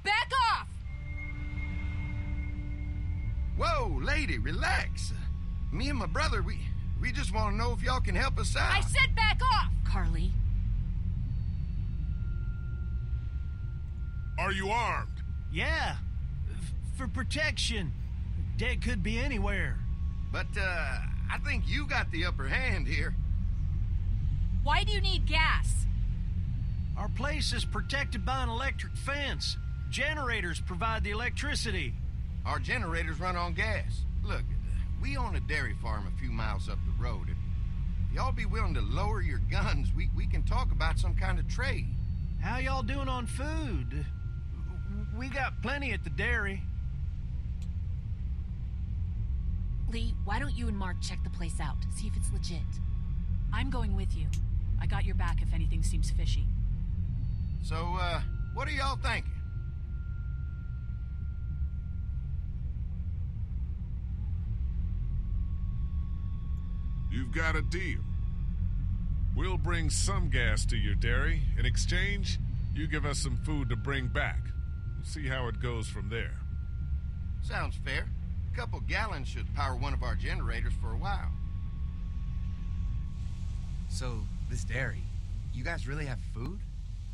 back off! Whoa, lady, relax. Me and my brother, we just want to know if y'all can help us out. I said back off! Carly. Are you armed? Yeah, for protection. Dead could be anywhere. But, I think you got the upper hand here. Why do you need gas? Our place is protected by an electric fence. Generators provide the electricity. Our generators run on gas. Look, we own a dairy farm a few miles up the road. If y'all be willing to lower your guns, we can talk about some kind of trade. How y'all doing on food? We got plenty at the dairy. Lee, why don't you and Mark check the place out, see if it's legit? I'm going with you. I got your back if anything seems fishy. So, what are y'all thinking? You've got a deal. We'll bring some gas to your dairy. In exchange, you give us some food to bring back. We'll see how it goes from there. Sounds fair. A couple gallons should power one of our generators for a while. So, this dairy, you guys really have food?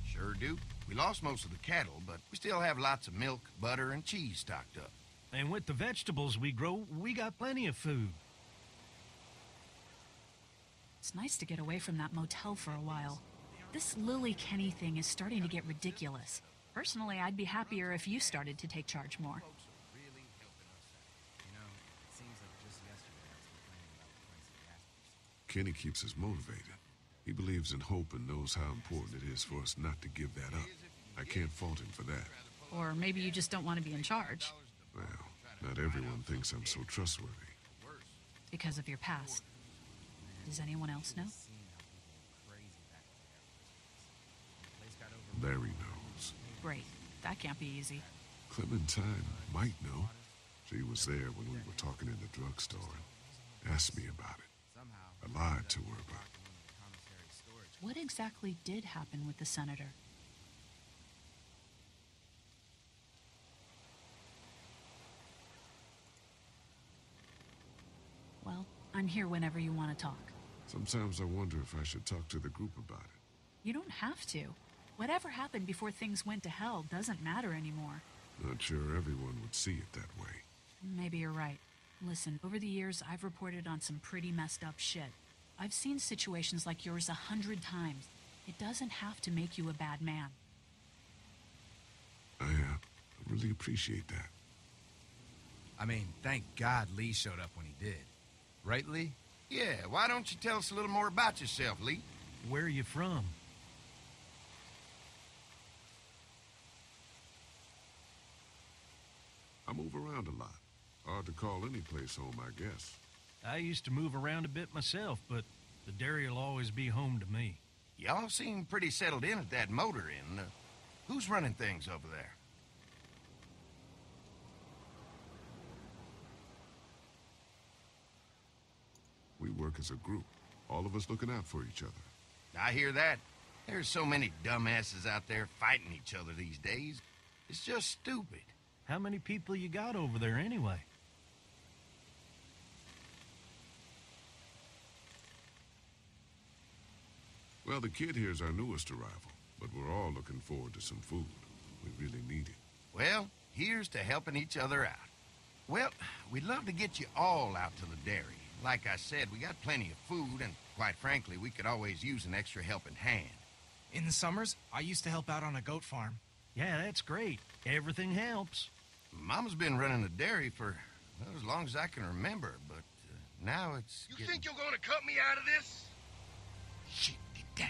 Sure do. We lost most of the cattle, but we still have lots of milk, butter, and cheese stocked up. And with the vegetables we grow, we got plenty of food. It's nice to get away from that motel for a while. This Lily Kenny thing is starting to get ridiculous. Personally, I'd be happier if you started to take charge more. Kenny keeps us motivated. He believes in hope and knows how important it is for us not to give that up. I can't fault him for that. Or maybe you just don't want to be in charge. Well, not everyone thinks I'm so trustworthy. Because of your past. Does anyone else know? Larry knows. Great. That can't be easy. Clementine might know. She was there when we were talking in the drugstore and asked me about it. I lied to her, but... What exactly did happen with the senator? Well, I'm here whenever you want to talk. Sometimes I wonder if I should talk to the group about it. You don't have to. Whatever happened before things went to hell doesn't matter anymore. Not sure everyone would see it that way. Maybe you're right. Listen, over the years, I've reported on some pretty messed up shit. I've seen situations like yours 100 times. It doesn't have to make you a bad man. I really appreciate that. I mean, thank God Lee showed up when he did. Right, Lee? Yeah, why don't you tell us a little more about yourself, Lee? Where are you from? I move around a lot. Hard to call any place home, I guess. I used to move around a bit myself, but the dairy will always be home to me. Y'all seem pretty settled in at that motor inn. Who's running things over there? We work as a group, all of us looking out for each other. I hear that. There's so many dumbasses out there fighting each other these days. It's just stupid. How many people you got over there anyway? Well, the kid here's our newest arrival, but we're all looking forward to some food. We really need it. Well, here's to helping each other out. Well, we'd love to get you all out to the dairy. Like I said, we got plenty of food, and quite frankly, we could always use an extra helping hand. In the summers, I used to help out on a goat farm. Yeah, that's great. Everything helps. Mama's been running a dairy for well, as long as I can remember, but now it's You think you're gonna cut me out of this? Shit, get down.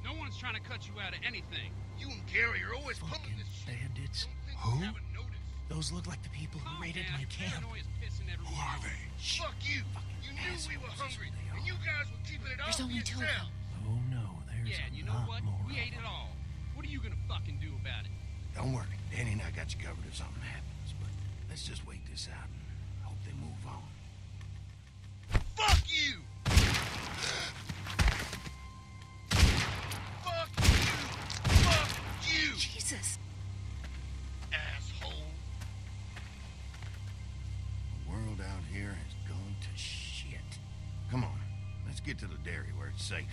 No one's trying to cut you out of anything. You and Gary are always pulling Fucking this shit. bandits. Don't think you haven't noticed. Those look like the people who raided my camp. Who are they? Fuck you! You knew we were hungry, and you guys were keeping it all There's to only two of yourself. them. Oh no, there's Yeah, and you know a lot what? more. We ate it all. What are you gonna fucking do about it? Don't worry, Danny and I got you covered if something happens, but let's just wait this out and hope they move on. Fuck you! Fuck you! Fuck you! Jesus! get to the dairy where it's safe.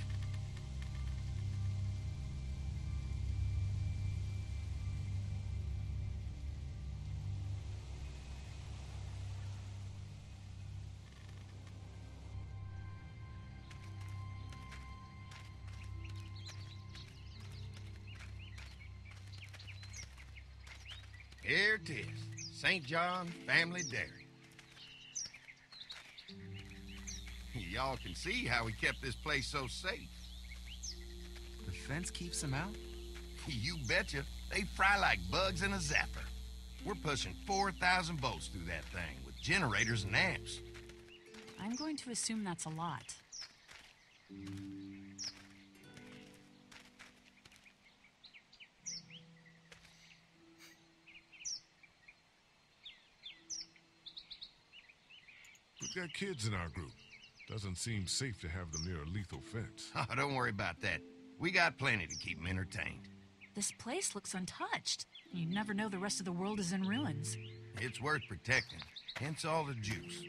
Here it is, St. John Family Dairy. Y'all can see how we kept this place so safe. The fence keeps them out? You betcha. They fry like bugs in a zapper. We're pushing 4,000 volts through that thing with generators and amps. I'm going to assume that's a lot. We've got kids in our group. Doesn't seem safe to have them near a lethal fence. Oh, don't worry about that. We got plenty to keep them entertained. This place looks untouched. You never know the rest of the world is in ruins. It's worth protecting, hence all the juice.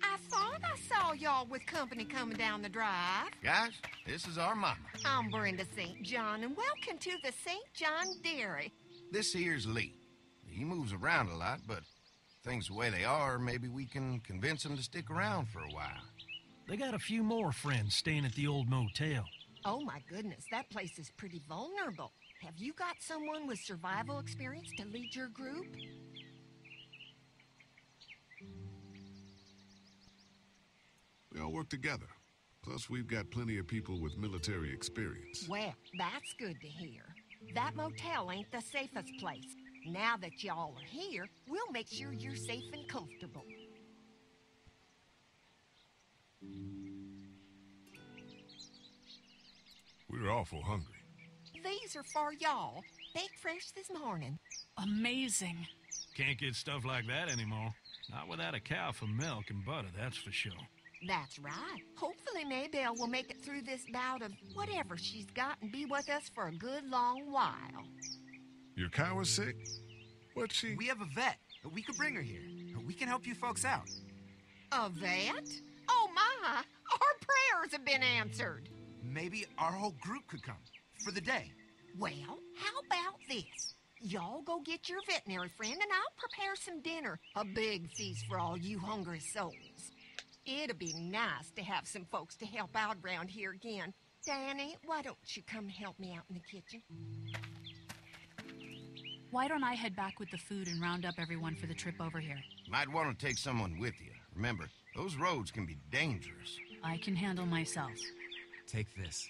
I thought I saw y'all with company coming down the drive. Guys, this is our mama. I'm Brenda St. John, and welcome to the St. John Dairy. This here's Lee. He moves around a lot, but things the way they are, maybe we can convince him to stick around for a while. They got a few more friends staying at the old motel. Oh my goodness, that place is pretty vulnerable. Have you got someone with survival experience to lead your group? We all work together. Plus, we've got plenty of people with military experience. Well, that's good to hear. That motel ain't the safest place. Now that y'all are here, we'll make sure you're safe and comfortable. We're awful hungry. These are for y'all. Baked fresh this morning. Amazing. Can't get stuff like that anymore. Not without a cow for milk and butter, that's for sure. That's right. Hopefully Maybelle will make it through this bout of whatever she's got and be with us for a good long while. Your cow is sick? What's she? We have a vet. We could bring her here. We can help you folks out. A vet? Oh my! Our prayers have been answered. Maybe our whole group could come for the day. Well, how about this? Y'all go get your veterinary friend and I'll prepare some dinner. A big feast for all you hungry souls. It'd be nice to have some folks to help out around here again. Danny, why don't you come help me out in the kitchen? Why don't I head back with the food and round up everyone for the trip over here? Might want to take someone with you. Remember, those roads can be dangerous. I can handle myself. Take this.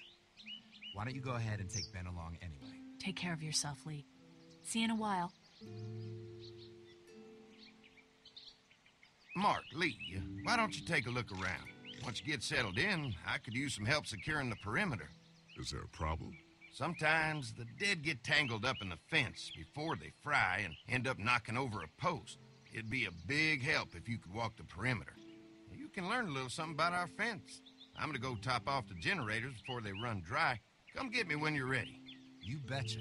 Why don't you go ahead and take Ben along anyway? Take care of yourself, Lee. See you in a while. Mark, Lee, why don't you take a look around? Once you get settled in, I could use some help securing the perimeter. Is there a problem? Sometimes the dead get tangled up in the fence before they fry and end up knocking over a post. It'd be a big help if you could walk the perimeter. You can learn a little something about our fence. I'm gonna go top off the generators before they run dry. Come get me when you're ready. You betcha.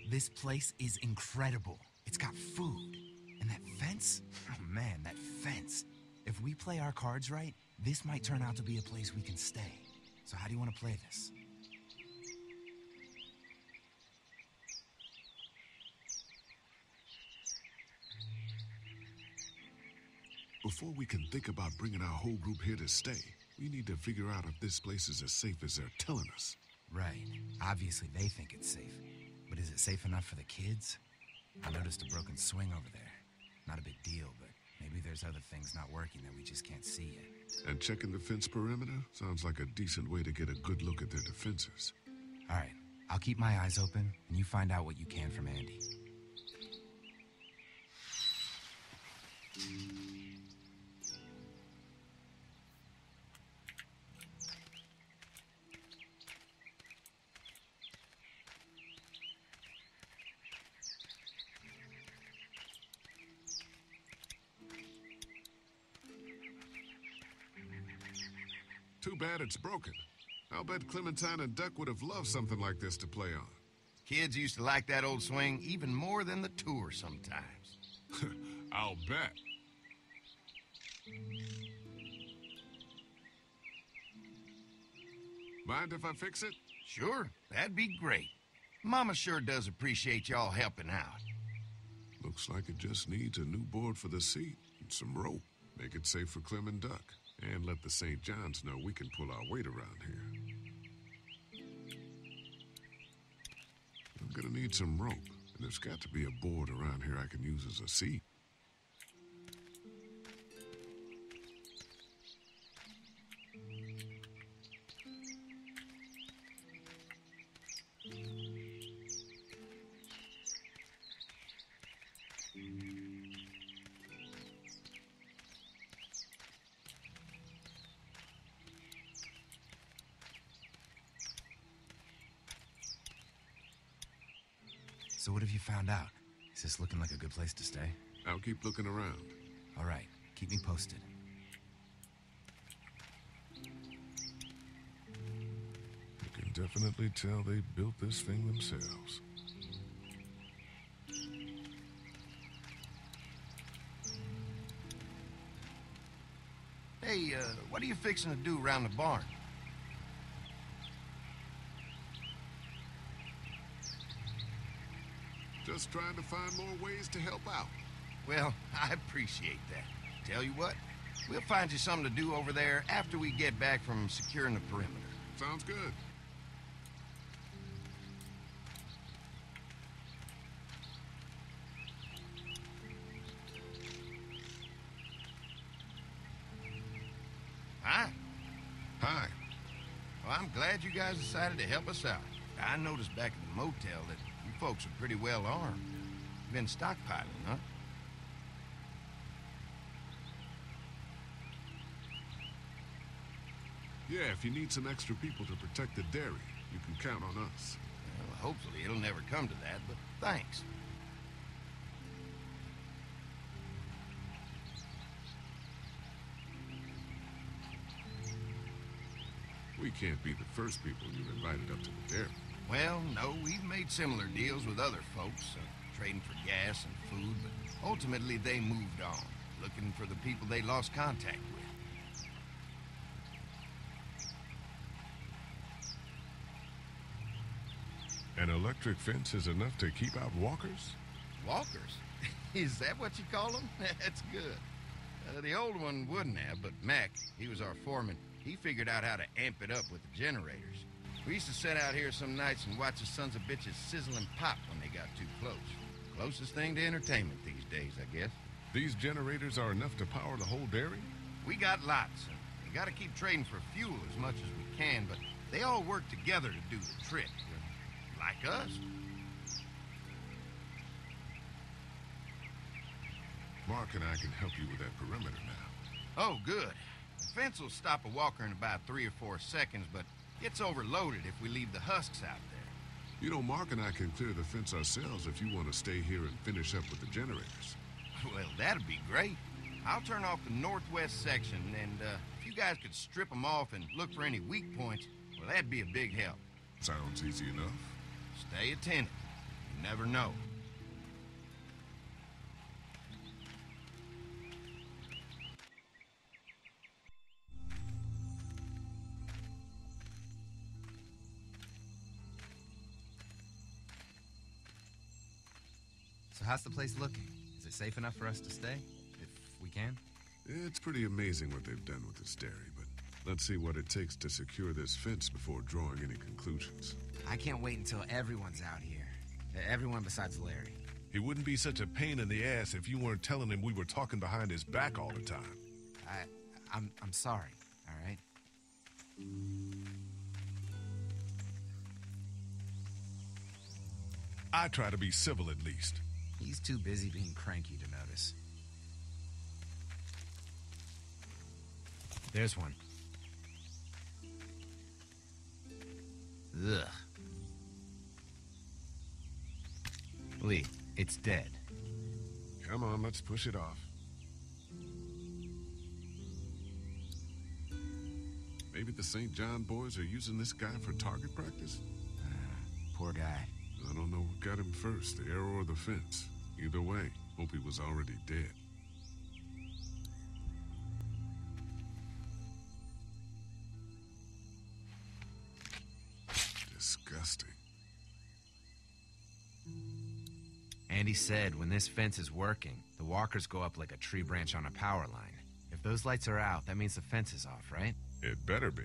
This place is incredible. It's got food. And that fence? Oh man, that fence. If we play our cards right, this might turn out to be a place we can stay. So how do you want to play this? Before we can think about bringing our whole group here to stay, we need to figure out if this place is as safe as they're telling us. Right. Obviously they think it's safe. But is it safe enough for the kids? I noticed a broken swing over there. Not a big deal, but maybe there's other things not working that we just can't see yet. And checking the fence perimeter sounds like a decent way to get a good look at their defenses. All right. I'll keep my eyes open, and you find out what you can from Andy. Too bad it's broken. I'll bet Clementine and Duck would have loved something like this to play on. Kids used to like that old swing even more than the tour sometimes. I'll bet. Mind if I fix it? Sure, that'd be great. Mama sure does appreciate y'all helping out. Looks like it just needs a new board for the seat and some rope. Make it safe for Clem and Duck. And let the St. John's know we can pull our weight around here. I'm gonna need some rope, and there's got to be a board around here I can use as a seat. So what have you found out? Is this looking like a good place to stay? I'll keep looking around. All right, keep me posted. You can definitely tell they built this thing themselves. Hey, what are you fixing to do around the barn? Just trying to find more ways to help out. Well, I appreciate that. Tell you what, we'll find you something to do over there after we get back from securing the perimeter. Sounds good. Hi. Hi. Well, I'm glad you guys decided to help us out. I noticed back at the motel that you folks are pretty well armed. Been stockpiling, huh? Yeah, if you need some extra people to protect the dairy, you can count on us. Well, hopefully it'll never come to that, but thanks. We can't be the first people you've invited up to the dairy. Well, no, we've made similar deals with other folks, trading for gas and food, but ultimately they moved on, looking for the people they lost contact with. An electric fence is enough to keep out walkers? Walkers? Is that what you call them? That's good. The old one wouldn't have, but Mac, he was our foreman, he figured out how to amp it up with the generators. We used to sit out here some nights and watch the sons of bitches sizzle and pop when they got too close. Closest thing to entertainment these days, I guess. These generators are enough to power the whole dairy? We got lots, and we gotta keep trading for fuel as much as we can, but they all work together to do the trick. Like us. Mark and I can help you with that perimeter now. Oh, good. The fence will stop a walker in about 3 or 4 seconds, but gets overloaded if we leave the husks out there. You know, Mark and I can clear the fence ourselves if you want to stay here and finish up with the generators. Well, that'd be great. I'll turn off the northwest section, and if you guys could strip them off and look for any weak points, well, that'd be a big help. Sounds easy enough. Stay attentive. You never know. So how's the place looking? Is it safe enough for us to stay? If we can? It's pretty amazing what they've done with this dairy, but let's see what it takes to secure this fence before drawing any conclusions. I can't wait until everyone's out here. Everyone besides Larry. He wouldn't be such a pain in the ass if you weren't telling him we were talking behind his back all the time. I'm sorry, all right? I try to be civil at least. He's too busy being cranky to notice. There's one. Ugh. Lee, it's dead. Come on, let's push it off. Maybe the St. John boys are using this guy for target practice? Poor guy. I don't know what got him first, the arrow or the fence. Either way, hope he was already dead. disgusting. Andy said when this fence is working, the walkers go up like a tree branch on a power line. If those lights are out, that means the fence is off, right? It better be.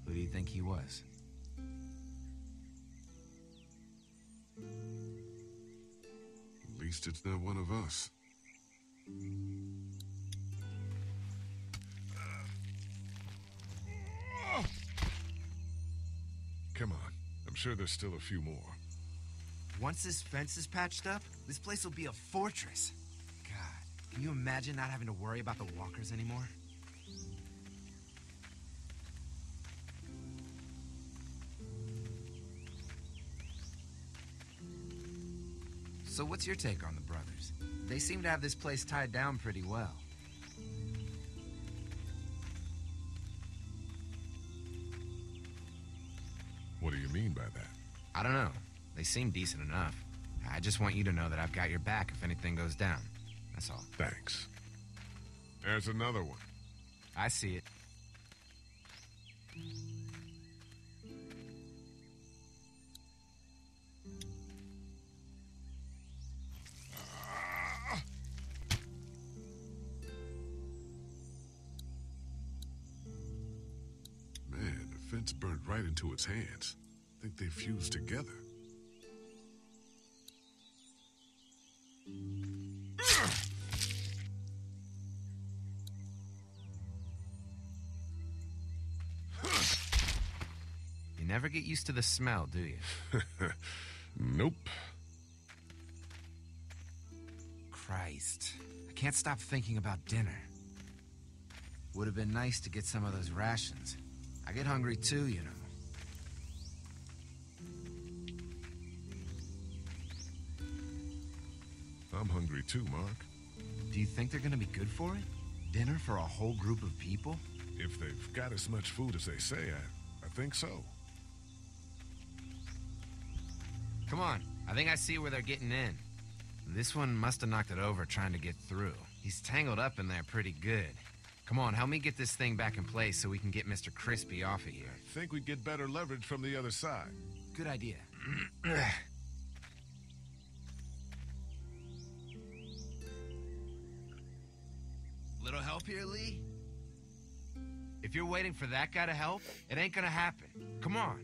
Who do you think he was? At least it's not one of us. Come on. I'm sure there's still a few more. Once this fence is patched up, this place will be a fortress. God, can you imagine not having to worry about the walkers anymore? So what's your take on the brothers? They seem to have this place tied down pretty well. What do you mean by that? I don't know. They seem decent enough. I just want you to know that I've got your back if anything goes down. That's all. Thanks. There's another one. I see it. Man, the fence burned right into its hands. I think they fused together. You never get used to the smell, do you? Nope. Christ. I can't stop thinking about dinner. Would have been nice to get some of those rations. I get hungry too, you know. I'm hungry too, Mark. Do you think they're gonna be good for it? Dinner for a whole group of people? If they've got as much food as they say, I think so. Come on, I think I see where they're getting in. This one must have knocked it over trying to get through. He's tangled up in there pretty good. Come on, help me get this thing back in place so we can get Mr. Crispy off of here. I think we'd get better leverage from the other side. Good idea. Little help here, Lee? If you're waiting for that guy to help, it ain't gonna happen. Come on.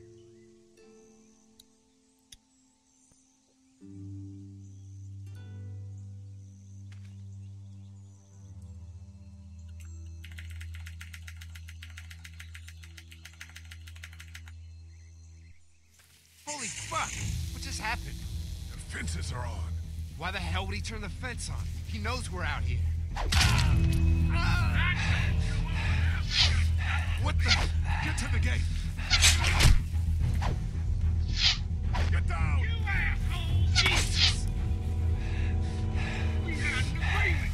Holy fuck! What just happened? The fences are on. Why the hell would he turn the fence on? He knows we're out here. What the? Get to the gate. Get down! You asshole! Jesus! We had an agreement.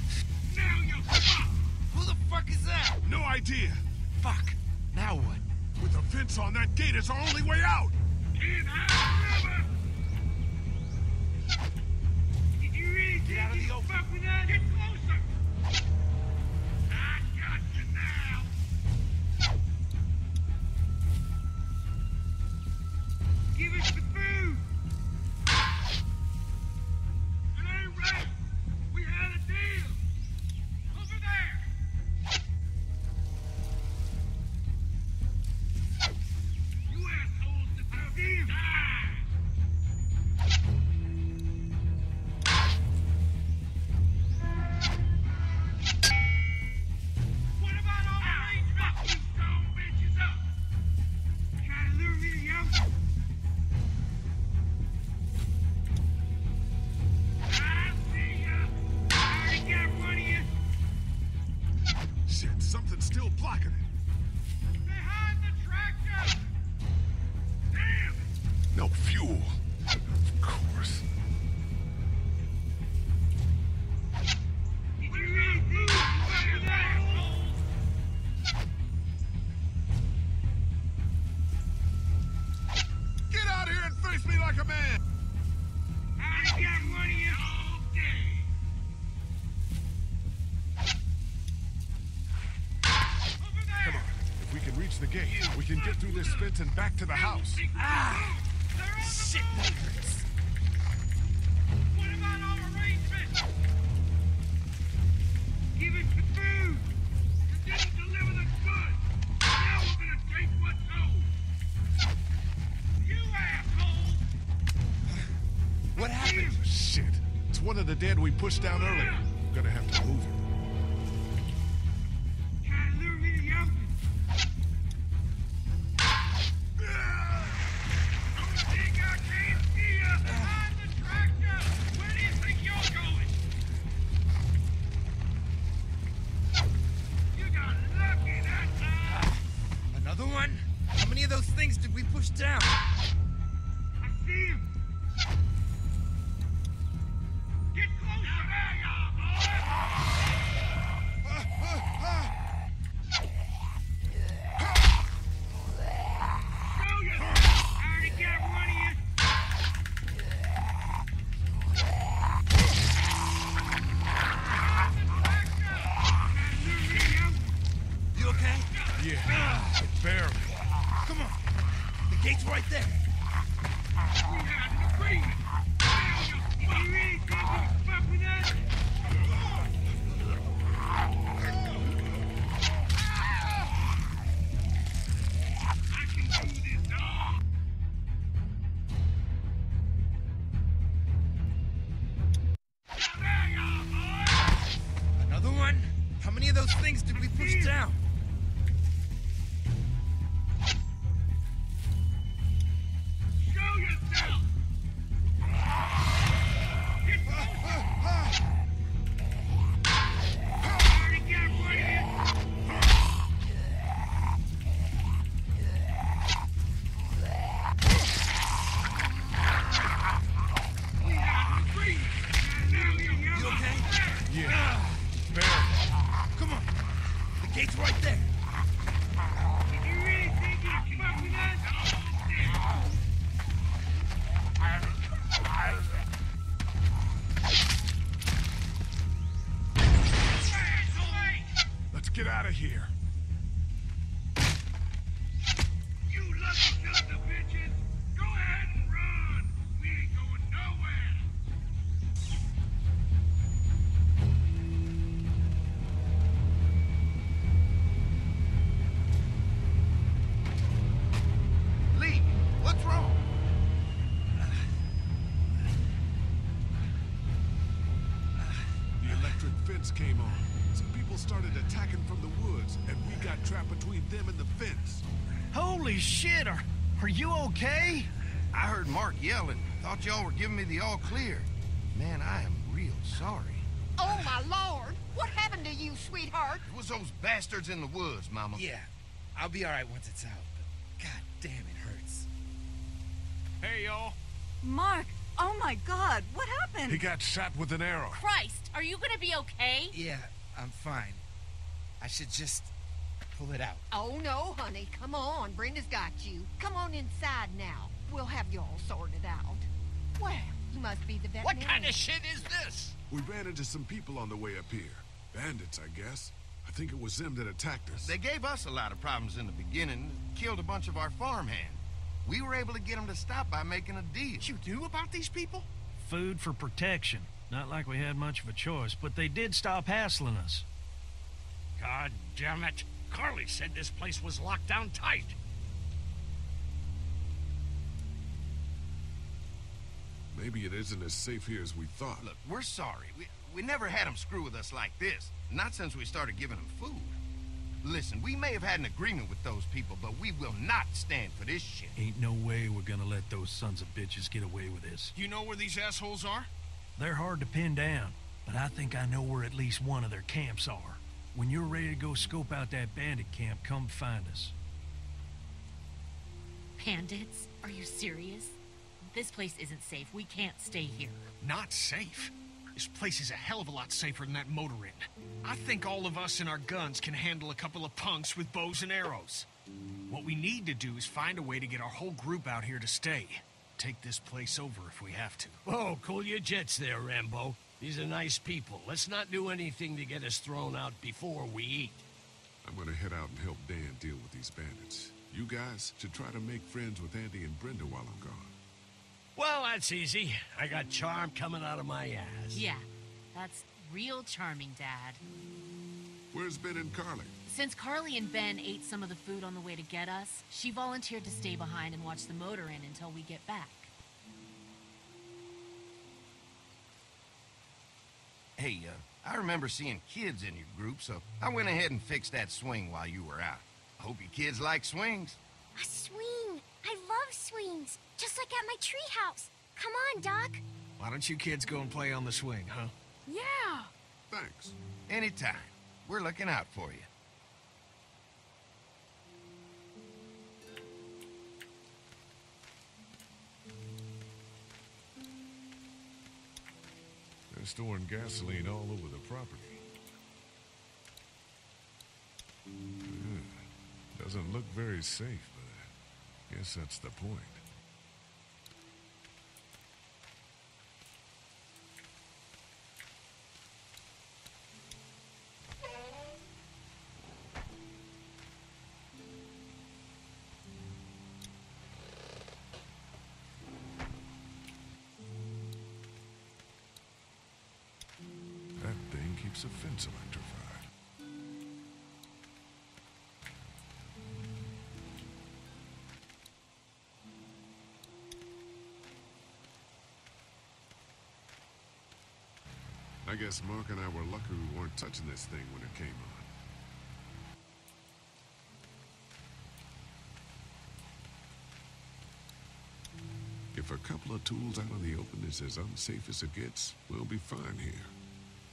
Now you're fucked. Who the fuck is that? No idea. Fuck. Now what? With the fence on, that gate is our only way out. Can't hide forever. Did you really Get out of think the you open. fuck with us? Get closer. I got you now. Give us the food. It ain't right. We had a deal. Over there. You assholes deserve him. What about all the range? You stone bitches up. Trying to lure me to you? I see ya. I already got one of you. Shit, something's still blocking it. Behind the tractor. Damn it. No fuel. Of course. Did you really think you fuck with assholes? Get out here and face me like a man. I already got one of you all day. Over there. Come on. If we can can reach the gate. We can get through this fence and back to the house. Ah! Shit, that hurts. What about our arrangements? Give it the food! You didn't deliver the goods! Now we're gonna take what's owed! You asshole! What happened? Shit. It's one of the dead we pushed down earlier. We're gonna have to move it. Try to lure me to the open! Don't think I can't see you behind the tractor! Where do you think you're going? You got lucky that time! Another one? How many of those things did we push down? I see him! Get closer! There you are, boy! Show yourself! I already got one of you! You okay? Yeah, barely. Come on. The gate's right there. We had an agreement! You really think you can fuck with us? I can do this, dog! There you are, boy! Another one? How many of those things did we push down? Show yourself! Get closer! I already got one of you! We had an agreement! Now You okay? Yeah, barely. Come on. The gate's right there. You really think you can fuck with us? Let's get out of here. You lucky sons of bitches! Go ahead and run! We ain't going nowhere! Lee, what's wrong? The electric fence came on. Some people started attacking from the woods, and we got trapped between them and the fence. Holy shit, are you okay? I heard Mark yelling. Thought y'all were giving me the all clear. Man, I am real sorry. Oh, my Lord! What happened to you, sweetheart? It was those bastards in the woods, Mama. Yeah, I'll be all right once it's out, but god damn, it hurts. Hey, y'all. Mark, oh my God, what He happened? got shot with an arrow. Christ, are you gonna be okay? Yeah, I'm fine. I should just pull it out. Oh, no, honey. Come on. Brenda's got you. Come on inside now. We'll have you all sorted out. Well, you must be the veterinarian. What kind of shit is this? We ran into some people on the way up here. Bandits, I guess. I think it was them that attacked us. They gave us a lot of problems in the beginning, killed a bunch of our farmhands. We were able to get them to stop by making a deal. You knew about these people? Food for protection. Not like we had much of a choice, but they did stop hassling us. God damn it. Carly said this place was locked down tight. Maybe it isn't as safe here as we thought. Look, we're sorry. We never had them screw with us like this. Not since we started giving them food. Listen, we may have had an agreement with those people, but we will not stand for this shit. Ain't no way we're gonna let those sons of bitches get away with this. You know where these assholes are? They're hard to pin down, but I think I know where at least one of their camps are. When you're ready to go scope out that bandit camp, come find us. Bandits? Are you serious? This place isn't safe. We can't stay here. Not safe. This place is a hell of a lot safer than that motor inn. I think all of us and our guns can handle a couple of punks with bows and arrows. What we need to do is find a way to get our whole group out here to stay. Take this place over if we have to. Whoa, cool your jets there, Rambo. These are nice people. Let's not do anything to get us thrown out before we eat. I'm gonna head out and help Dan deal with these bandits. You guys should try to make friends with Andy and Brenda while I'm gone. Well, that's easy. I got charm coming out of my ass. Yeah, that's real charming, Dad. Where's Ben and Carly? Since Carly and Ben ate some of the food on the way to get us, she volunteered to stay behind and watch the motor inn until we get back. Hey, I remember seeing kids in your group, so I went ahead and fixed that swing while you were out. Hope you kids like swings. A swing! I love swings! Just like at my treehouse. Come on, Doc. Why don't you kids go and play on the swing, huh? Yeah! Thanks. Anytime. We're looking out for you. They're storing gasoline all over the property. Doesn't look very safe, but I guess that's the point. That thing keeps a fence electrified. I guess Mark and I were lucky we weren't touching this thing when it came on. If a couple of tools out in the open is as unsafe as it gets, we'll be fine here.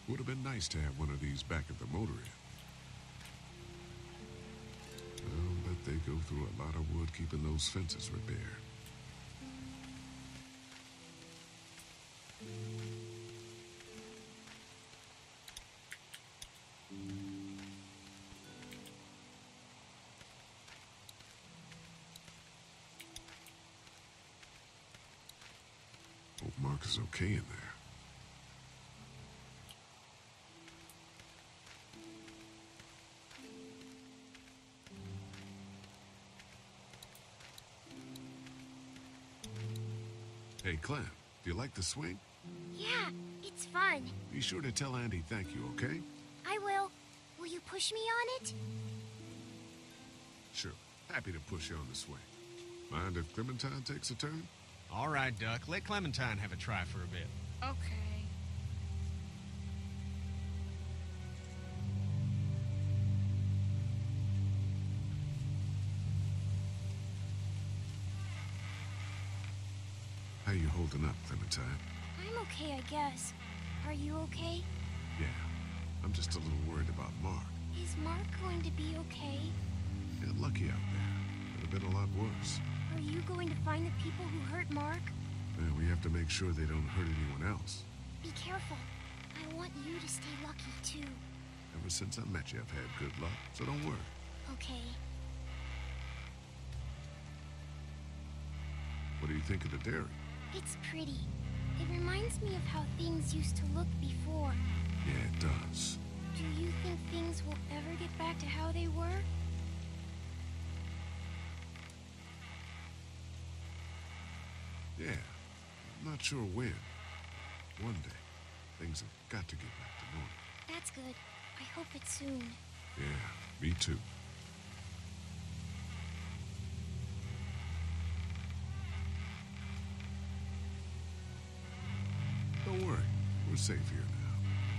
Would have been nice to have one of these back at the motor inn. I'll bet they go through a lot of wood keeping those fences repaired. Hope Mark is okay in there. Hey, Clem, do you like the swing? Yeah, it's fun. Be sure to tell Andy thank you, okay? I will. Will you push me on it? Sure. Happy to push you on the swing. Mind if Clementine takes a turn? All right, Duck. Let Clementine have a try for a bit. Okay. How you holding up, Clementine? I'm okay, I guess. Are you okay? Yeah. I'm just a little worried about Mark. Is Mark going to be okay? You're lucky out there. Could have been a lot worse. Are you going to find the people who hurt Mark? Well, we have to make sure they don't hurt anyone else. Be careful. I want you to stay lucky, too. Ever since I met you, I've had good luck, so don't worry. Okay. What do you think of the dairy? It's pretty. It reminds me of how things used to look before. Yeah, it does. Do you think things will ever get back to how they were? Yeah. I'm not sure when. One day, things have got to get back to normal. That's good. I hope it's soon. Yeah, me too. Don't worry. We're safe here now.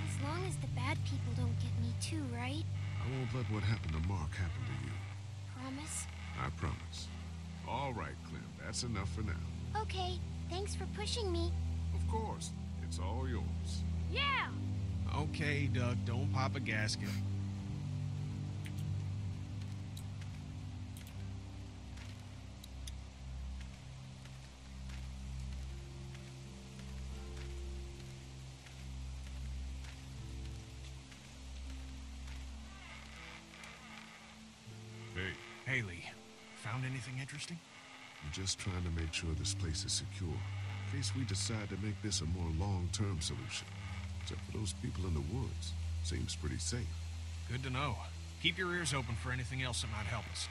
As long as the bad people don't get me too, right? I won't let what happened to Mark happen to you. Promise? I promise. All right, Clem. That's enough for now. Okay. Thanks for pushing me. Of course. It's all yours. Yeah! Okay, Duck. Don't pop a gasket. Hey, Haley, found anything interesting? I'm just trying to make sure this place is secure, in case we decide to make this a more long-term solution. Except for those people in the woods. Seems pretty safe. Good to know. Keep your ears open for anything else that might help us.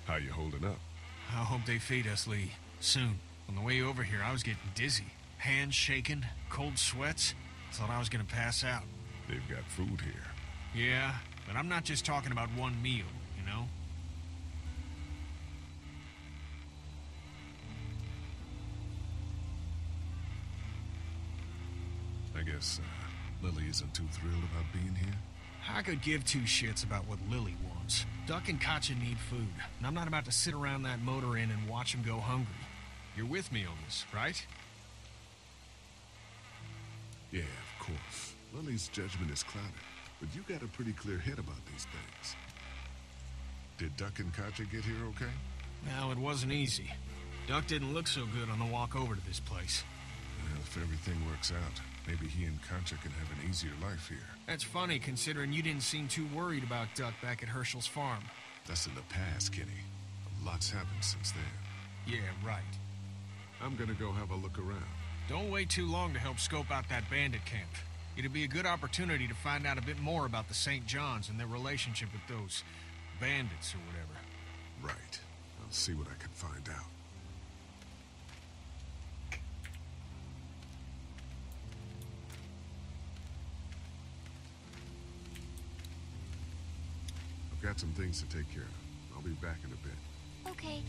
How you holding up? I hope they feed us, Lee. Soon. On the way over here, I was getting dizzy. Hands shaking, cold sweats. Thought I was gonna pass out. They've got food here. Yeah, but I'm not just talking about one meal, you know? I guess Lily isn't too thrilled about being here. I could give two shits about what Lily wants. Duck and Katja need food, and I'm not about to sit around that motor inn and watch them go hungry. You're with me on this, right? Yeah, of course. Lily's judgment is clouded, but you got a pretty clear head about these things. Did Duck and Katja get here okay? Well, it wasn't easy. Duck didn't look so good on the walk over to this place. Well, if everything works out, maybe he and Katja can have an easier life here. That's funny, considering you didn't seem too worried about Duck back at Herschel's farm. That's in the past, Kenny. A lot's happened since then. Yeah, right. I'm gonna go have a look around. Don't wait too long to help scope out that bandit camp. It'd be a good opportunity to find out a bit more about the St. John's and their relationship with those bandits or whatever. Right. I'll see what I can find out. I've got some things to take care of. I'll be back in a bit. Okay.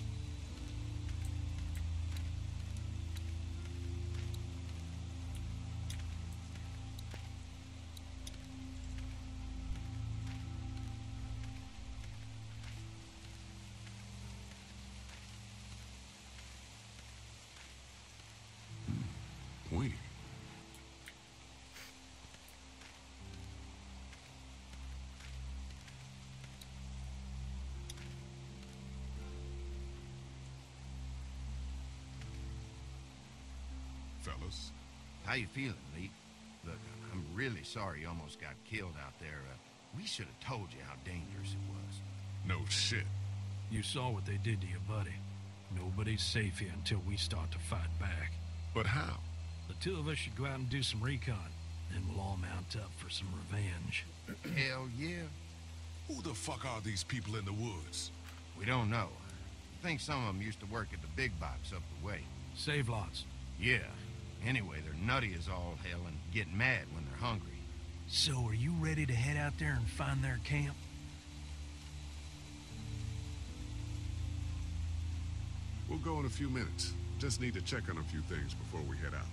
Wait. Fellas. How you feeling, Lee? Look, I'm really sorry you almost got killed out there. We should have told you how dangerous it was. No shit. You saw what they did to your buddy. Nobody's safe here until we start to fight back. But how? The two of us should go out and do some recon. Then we'll all mount up for some revenge. Hell yeah. Who the fuck are these people in the woods? We don't know. I think some of them used to work at the big box up the way. Save lots. Yeah. Anyway, they're nutty as all hell and get mad when they're hungry. So are you ready to head out there and find their camp? We'll go in a few minutes. Just need to check on a few things before we head out.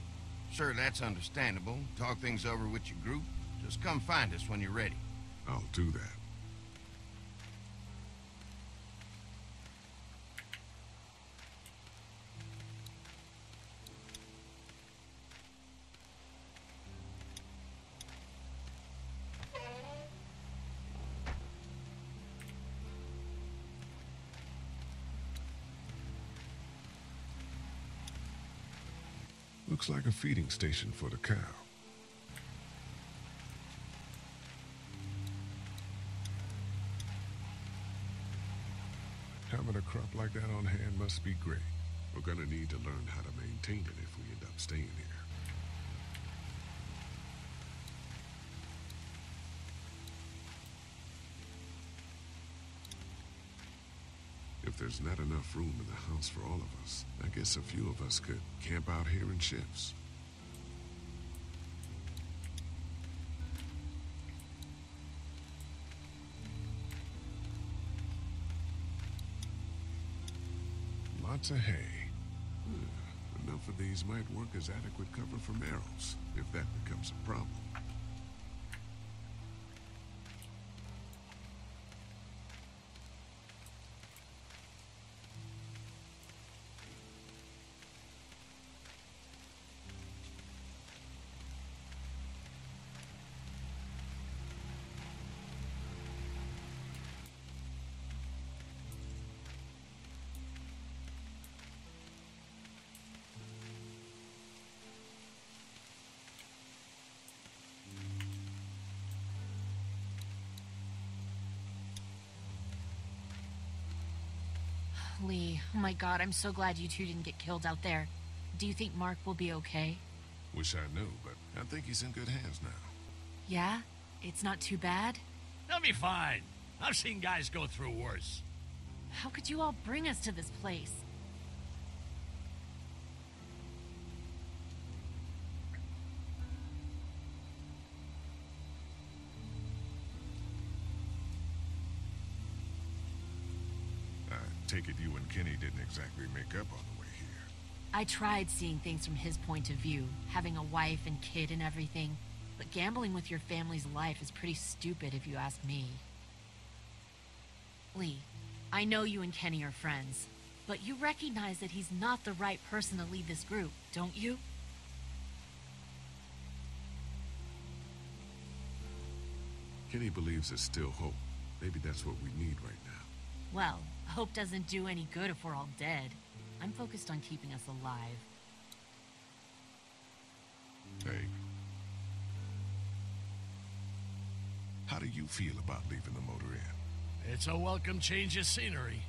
Sure, that's understandable. Talk things over with your group. Just come find us when you're ready. I'll do that. Looks like a feeding station for the cow. Having a crop like that on hand must be great. We're gonna need to learn how to maintain it if we end up staying here. If there's not enough room in the house for all of us, I guess a few of us could camp out here in shifts. Lots of hay. Enough of these might work as adequate cover from arrows, if that becomes a problem. Lee, oh my god, I'm so glad you two didn't get killed out there. Do you think Mark will be okay? Wish I knew, but I think he's in good hands now. Yeah? It's not too bad? They'll be fine. I've seen guys go through worse. How could you all bring us to this place? I take it you and Kenny didn't exactly make up on the way here. I tried seeing things from his point of view, having a wife and kid and everything, but gambling with your family's life is pretty stupid if you ask me. Lee, I know you and Kenny are friends, but you recognize that he's not the right person to lead this group, don't you? Kenny believes there's still hope. Maybe that's what we need right now. Well, hope doesn't do any good if we're all dead. I'm focused on keeping us alive. Hey. How do you feel about leaving the motor inn? It's a welcome change of scenery.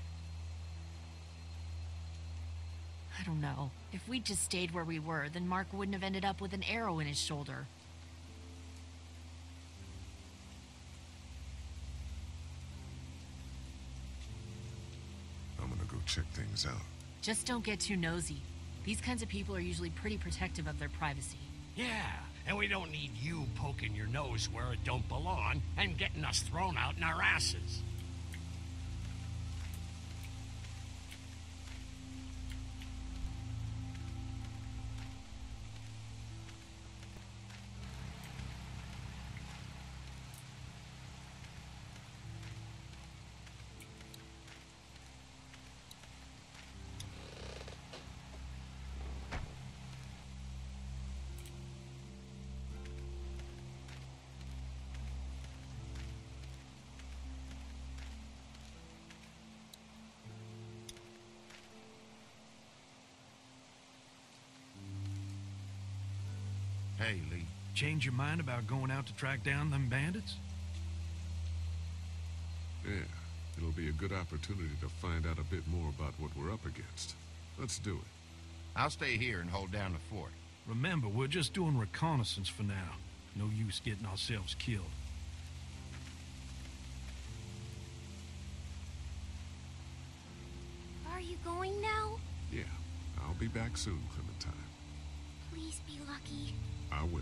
I don't know. If we'd just stayed where we were, then Mark wouldn't have ended up with an arrow in his shoulder. I'm gonna go check things out. Just don't get too nosy. These kinds of people are usually pretty protective of their privacy. Yeah, and we don't need you poking your nose where it don't belong and getting us thrown out in our asses. Hey, Lee. Change your mind about going out to track down them bandits? Yeah, it'll be a good opportunity to find out a bit more about what we're up against. Let's do it. I'll stay here and hold down the fort. Remember, we're just doing reconnaissance for now. No use getting ourselves killed. Are you going now? Yeah, I'll be back soon, Clementine. Please be lucky. I will.